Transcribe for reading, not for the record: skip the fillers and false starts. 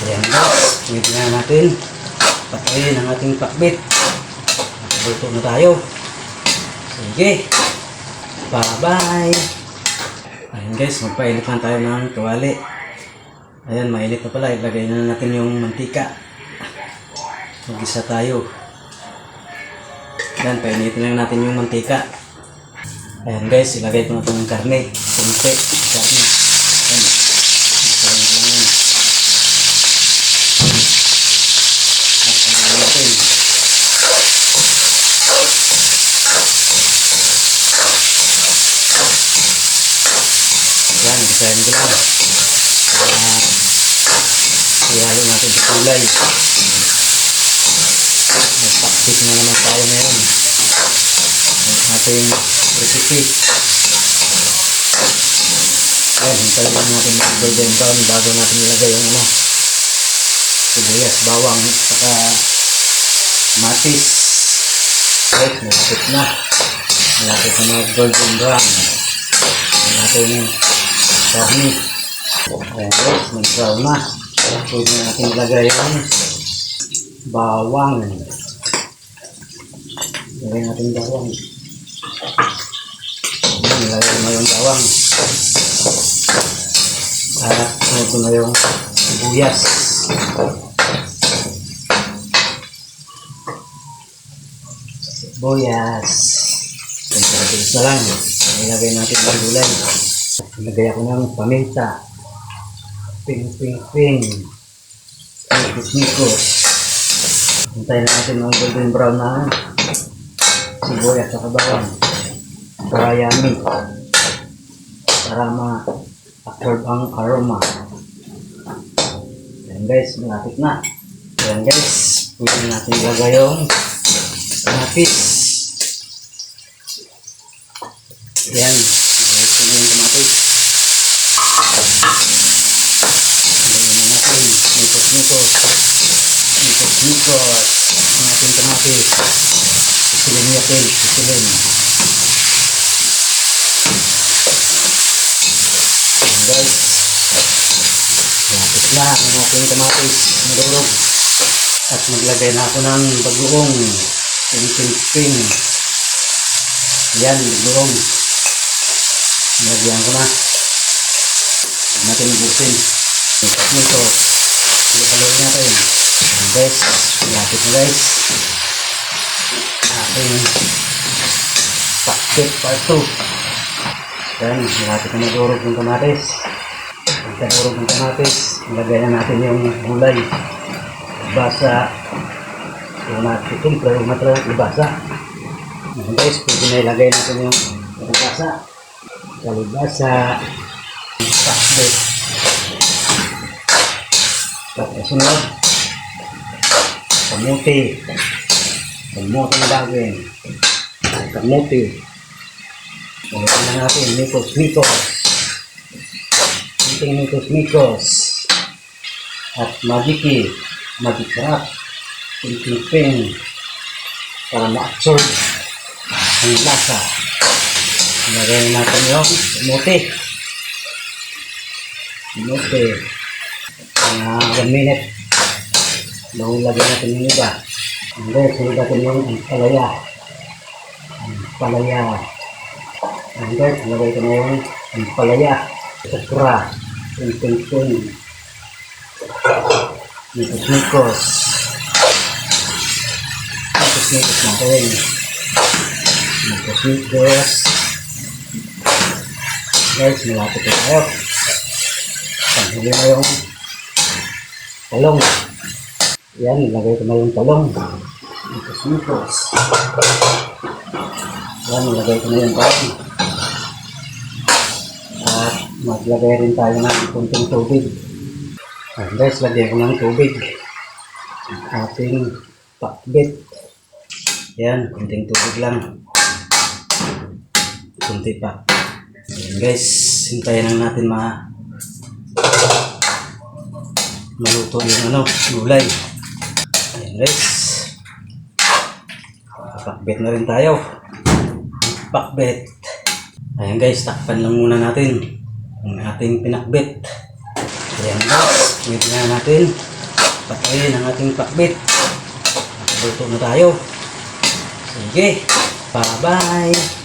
Ayan guys, pwede na natin patayin ang ating pakbit. Luto na tayo. Sige, bye-bye. Ayan guys, magpainit lang tayo ng kawali. Ayan, mainit na pala. Ilagay na natin yung mantika. Mag-isa tayo. Ayan, painitin lang natin yung mantika. Ayan guys, ilagay ko na itong karne. Kunti. Karne. Ayan. Isahin ko lang yan. At ayan natin. Ayan, isahin ko lang. Ihalo natin sa kulay. Nagpaksit na naman tayo ngayon. Ating recipe. Ayan, hintayin lang natin yung golden brown bago natin ilagay yung sibuyas, bawang, saka matis. Okay, malapit na. Malapit na mga golden brown. Natin yung karni. Ayan guys, mag-brown na. Pwede natin ilagay yung bawang. Ilagay natin bawang. Ilagay mo yung bawang. At ito na yung sibuyas. Sibuyas. Pagkakabilis na lang. Ilagay natin yung gulay. Ilagay ako ng paminta. Ping. Nikos. Hintayin natin ng golden brown na sibuyas at bawang. Para yummy. Para ma-absorb ang aroma. Ayan guys, malapit na. Ayan guys, pwede natin ilagay yung kamatis. Ayan, ilagay ko na yung kamatis. Ilagay na natin, nikos. Ang ating kamatis. Sisilin natin, sisilin. Guys, lapit na ang ating kamatis, madurog. At maglagay na ako ng bagoong ping. Yan, bagoong. Nilagyan ko na. Huwag natin busin. Nito, ihaloy natin. Ayan guys, lapit na guys. Ating pakbit part 2. Ayan, malapit na madurog ng kamatis. Pagkadurog ng kamatis, ilagay na natin yung gulay. Ibasa. Siyempre, ibasa. Ayan guys, pwede na ilagay natin yung ibasa. Kalibasa. Pakbit. Tapos sunod. Kamuti. Kamuti na bagay. Kamuti. Pagkakas na natin, mikos. At magic sarap. Ping. Para ma-absorb ang lasa. Ilagay natin yung kamuti. 1 minute. Bago ilagay natin yung iba. Sunod natin yung palaya. Guys, ilagay ko na yung palaya. Okra. Ping. Mikos. Natin. Mikos. Guys, malapit na tayo. Panghuli na yung talong. Yan, ilagay ko na yung talong. Mikos. Yan, ilagay ko na yung talong. At maglagay rin tayo ng kunting tubig. Ayan guys, lagyan ko ng tubig. Ating pakbit. Yan, kunting tubig lang. Kunti pa. Ayan guys, hintayin lang natin maluto yung gulay. Ayan guys. Pakbit na rin tayo. Pakbit. Ayan guys, takpan lang muna natin ang ating pinakbit. Ayan guys, pwede na natin patayin ang ating pakbit. Nakabulto na tayo. Sige, bye-bye.